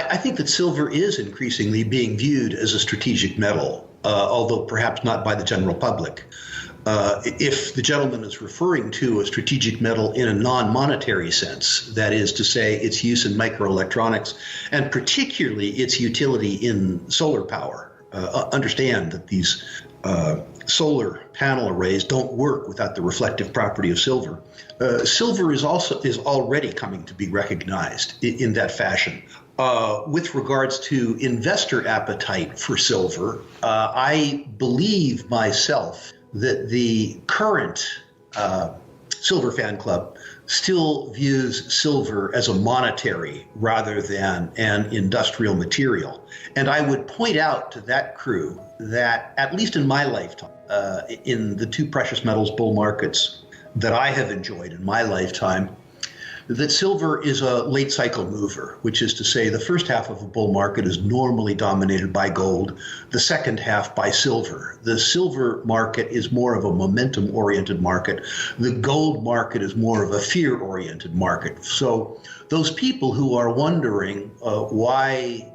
I think that silver is increasingly being viewed as a strategic metal, although perhaps not by the general public. If the gentleman is referring to a strategic metal in a non-monetary sense, that is to say its use in microelectronics and particularly its utility in solar power, understand that these solar panel arrays don't work without the reflective property of silver. Silver is already coming to be recognized in that fashion. With regards to investor appetite for silver, I believe myself that the current Silver Fan Club still views silver as a monetary rather than an industrial material. And I would point out to that crew that, at least in my lifetime, in the two precious metals bull markets that I have enjoyed in my lifetime, that silver is a late cycle mover, which is to say the first half of a bull market is normally dominated by gold, the second half by silver. The silver market is more of a momentum-oriented market. The gold market is more of a fear-oriented market. So those people who are wondering why,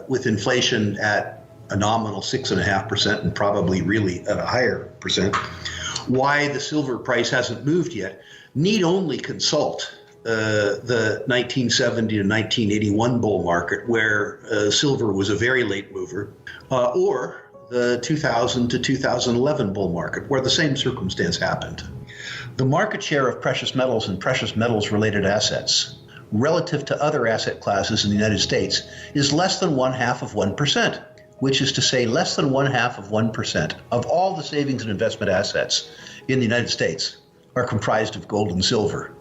with inflation at a nominal 6.5% and probably really at a higher percent, why the silver price hasn't moved yet, need only consult the 1970 to 1981 bull market, where silver was a very late mover, or the 2000 to 2011 bull market, where the same circumstance happened. The market share of precious metals and precious metals related assets relative to other asset classes in the United States is less than 0.5%, which is to say less than 0.5% of all the savings and investment assets in the United States are comprised of gold and silver.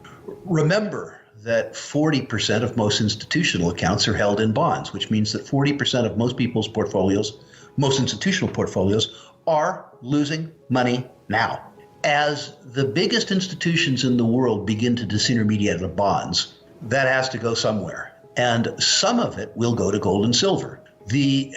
Remember that 40% of most institutional accounts are held in bonds, which means that 40% of most people's portfolios, most institutional portfolios, are losing money now. As the biggest institutions in the world begin to disintermediate the bonds, that has to go somewhere. And some of it will go to gold and silver.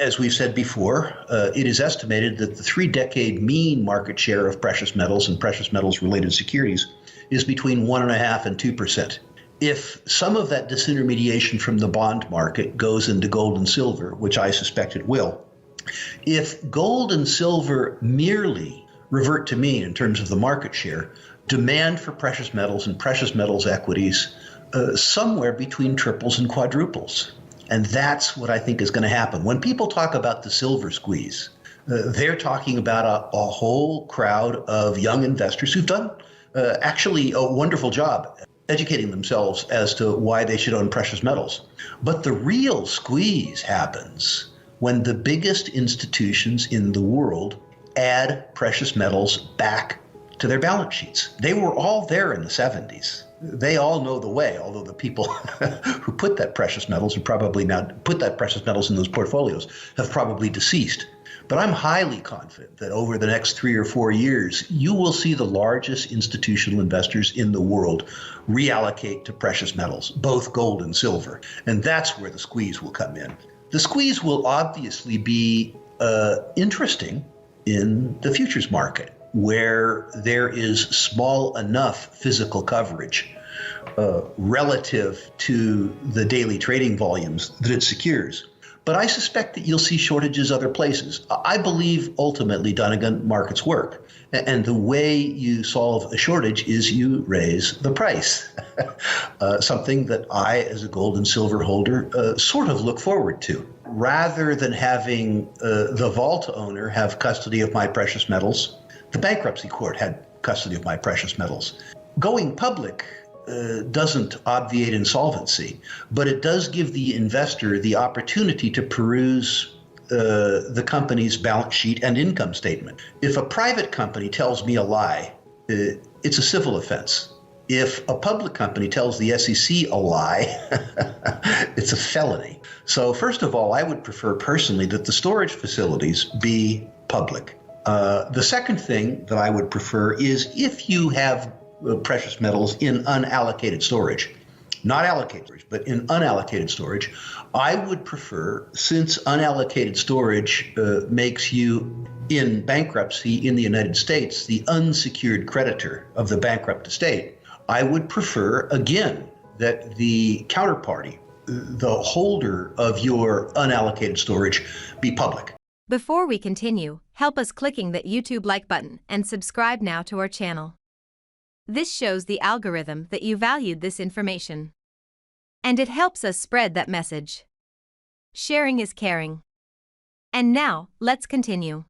As we've said before, it is estimated that the 3-decade mean market share of precious metals and precious metals related securities is between 1.5% and 2%. If some of that disintermediation from the bond market goes into gold and silver, which I suspect it will, if gold and silver merely revert to mean in terms of the market share, demand for precious metals and precious metals equities somewhere between triples and quadruples. And that's what I think is going to happen. When people talk about the silver squeeze, they're talking about a whole crowd of young investors who've done actually a wonderful job educating themselves as to why they should own precious metals. But the real squeeze happens when the biggest institutions in the world add precious metals back to their balance sheets. They were all there in the 70s. They all know the way, although the people who put that precious metals and probably now put that precious metals in those portfolios have probably deceased. But I'm highly confident that over the next 3 or 4 years, you will see the largest institutional investors in the world reallocate to precious metals, both gold and silver. And that's where the squeeze will come in. The squeeze will obviously be interesting in the futures market, where there is small enough physical coverage relative to the daily trading volumes that it secures. But I suspect that you'll see shortages other places. I believe ultimately, Dunnigan, markets work. And the way you solve a shortage is you raise the price, something that I, as a gold and silver holder, sort of look forward to. Rather than having the vault owner have custody of my precious metals, the bankruptcy court had custody of my precious metals. Going public doesn't obviate insolvency, but it does give the investor the opportunity to peruse the company's balance sheet and income statement. If a private company tells me a lie, it's a civil offense. If a public company tells the SEC a lie, it's a felony. So first of all, I would prefer personally that the storage facilities be public. The second thing that I would prefer is if you have precious metals in unallocated storage, not allocated storage, but in unallocated storage, I would prefer, since unallocated storage makes you, in bankruptcy in the United States, the unsecured creditor of the bankrupt estate, I would prefer, again, that the counterparty the holder of your unallocated storage be public. Before we continue, help us clicking that YouTube like button and subscribe now to our channel. This shows the algorithm that you valued this information. And it helps us spread that message. Sharing is caring. And now, let's continue.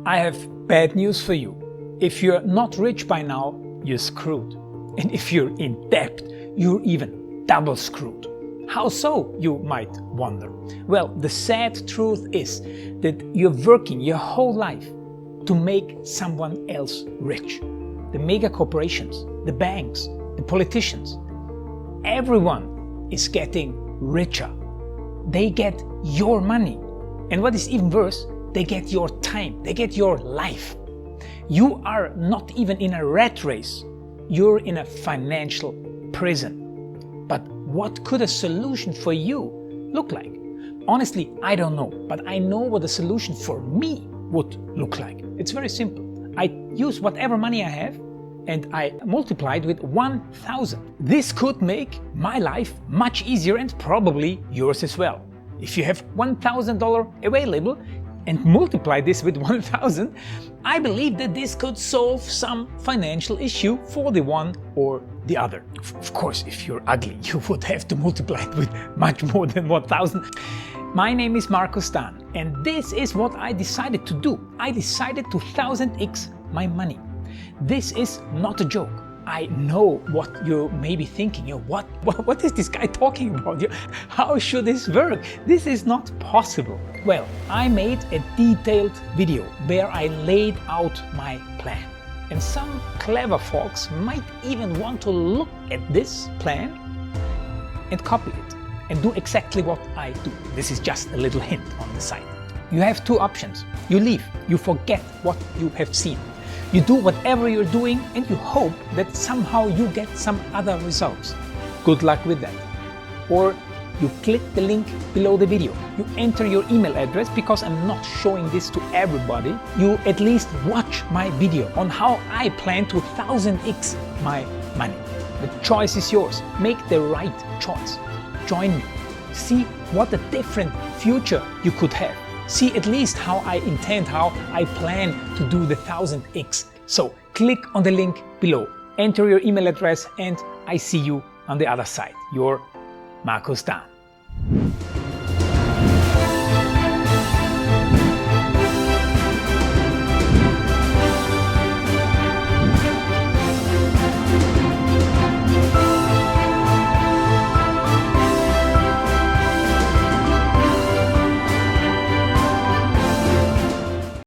I have bad news for you. If you're not rich by now, you're screwed. And if you're in debt, you're even double screwed. How so, you might wonder? Well, the sad truth is that you're working your whole life to make someone else rich. The mega corporations, the banks, the politicians, everyone is getting richer. They get your money. And what is even worse, they get your time, they get your life. You are not even in a rat race, you're in a financial prison. But what could a solution for you look like? Honestly, I don't know, but I know what a solution for me would look like. It's very simple. I use whatever money I have and I multiply it with 1,000. This could make my life much easier and probably yours as well. If you have $1,000 available and multiply this with 1,000, I believe that this could solve some financial issue for the one or the other. Of course, if you're ugly, you would have to multiply it with much more than 1,000. My name is Markus Dahn, and this is what I decided to do. I decided to 1000x my money. This is not a joke. I know what you may be thinking. What is this guy talking about? How should this work? This is not possible. Well, I made a detailed video where I laid out my plan. And some clever folks might even want to look at this plan and copy it and do exactly what I do. This is just a little hint on the side. You have two options. You leave, you forget what you have seen. You do whatever you're doing and you hope that somehow you get some other results. Good luck with that. Or you click the link below the video. You enter your email address because I'm not showing this to everybody. You at least watch my video on how I plan to 1000x my money. The choice is yours. Make the right choice. Join me. See what a different future you could have. See at least how I intend, how I plan to do the 1000x. So click on the link below, enter your email address, and I see you on the other side. Your Markus Dahn.